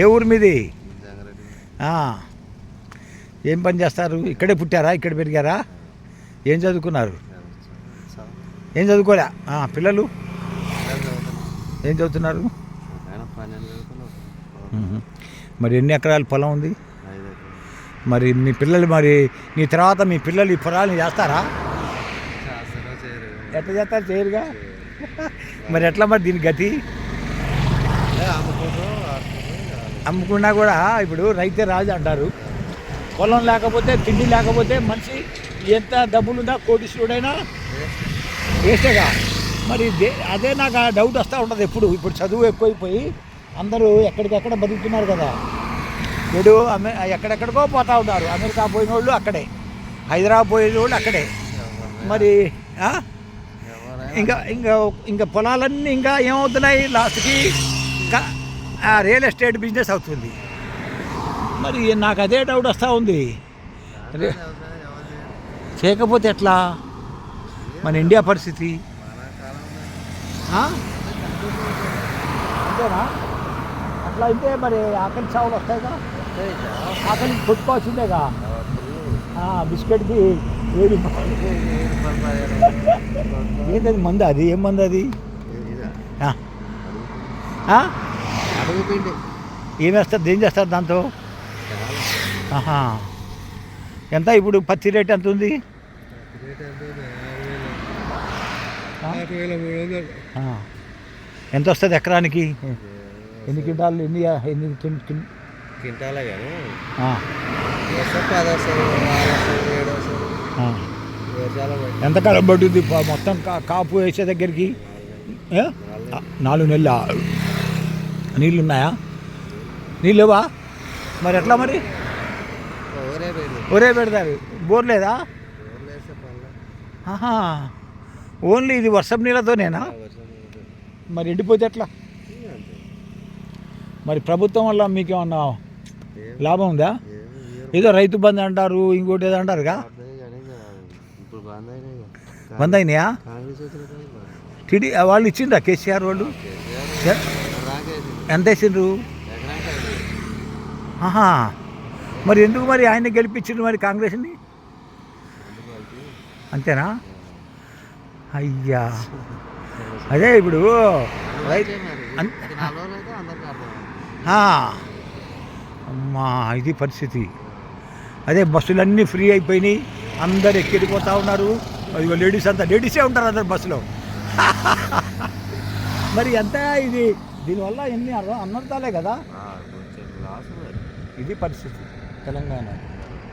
ఏ ఊరు మీది? ఏం పని చేస్తారు? ఇక్కడే పుట్టారా? ఇక్కడ పెరిగారా? ఏం చదువుకున్నారు? ఏం చదువుకోలే? పిల్లలు ఏం చదువుతున్నారు? మరి ఎన్ని ఎకరాల పొలం ఉంది? మరి మీ పిల్లలు నీ తర్వాత మీ పిల్లలు ఈ పొలాన్ని చేస్తారా? ఎట్లా చేస్తారు? చేయరుగా. మరి ఎట్లా మరి దీని గతి? అమ్ముకున్నా కూడా ఇప్పుడు రైతే రాజు అంటారు. పొలం లేకపోతే, తిండి లేకపోతే మనిషి ఎంత డబ్బులున్నా కోటీశ్వరుడైనా వేస్టేగా. మరి అదే నాకు ఆ డౌట్ వస్తూ ఉంటుంది ఎప్పుడు. ఇప్పుడు చదువు ఎక్కువైపోయి అందరూ ఎక్కడికెక్కడ బతుకుతున్నారు కదా. ఇప్పుడు ఎక్కడెక్కడికో పోతూ ఉన్నారు. అమెరికా పోయిన వాళ్ళు అక్కడే, హైదరాబాద్ పోయిన వాళ్ళు అక్కడే. మరి ఇంకా ఇంకా ఇంకా పొలాలన్నీ ఇంకా ఏమవుతున్నాయి? లాస్ట్కి రియల్ ఎస్టేట్ బిజినెస్ అవుతుంది. మరి నాకు అదే డౌట్ వస్తూ ఉంది. చేయకపోతే ఎట్లా మన ఇండియా పరిస్థితి? అంతేనా? అట్లా అయితే మరి ఆకలి చావులు వస్తాయిగా. ఆకలి కొట్టుకోవాల్సిందేగా. బిస్కెట్కి ఏది ఏంటది? మందు అది? ఏం మందు అది? ఏమేస్తారు? ఏం చేస్తారు దాంతో? ఎంత ఇప్పుడు పత్తి రేట్ ఎంత ఉంది? ఎంత వస్తుంది ఎకరానికి? ఎన్ని క్వింటాలు? ఎన్ని క్వింటాలే కానీ ఎంత కాలం పడుతుంది మొత్తం కాపు వేసే దగ్గరికి? 4 నెలలు. నీళ్ళు ఉన్నాయా? నీళ్ళు లేవా? మరి ఎట్లా మరి? ఒరే పెడతారు. బోర్ లేదా? ఓన్లీ ఇది వర్షం నీళ్ళతోనేనా? మరి ఎండిపోతే ఎట్లా? మరి ప్రభుత్వం వల్ల మీకేమన్నా లాభం ఉందా? ఏదో రైతు బంధు అంటారు, ఇంకోటి ఏదో అంటారుగా. బంద్ అయినాయా? వాళ్ళు ఇచ్చిండ్రా? కేసీఆర్ వాళ్ళు ఎంత వేసిండ్రు? మరి ఎందుకు మరి ఆయన గెలిపించిండ్రు మరి కాంగ్రెస్ని? అంతేనా? అయ్యా, అదే ఇప్పుడు అమ్మా ఇది పరిస్థితి. అదే బస్సులన్నీ ఫ్రీ అయిపోయినాయి, అందరు ఎక్కిపోతూ ఉన్నారు. అది లేడీస్ అంతా లేడీసే ఉంటారు అందరు బస్సులో. మరి ఎంత ఇది? దీనివల్ల ఎన్ని అనర్థాలే కదా. ఇది పరిస్థితి తెలంగాణ.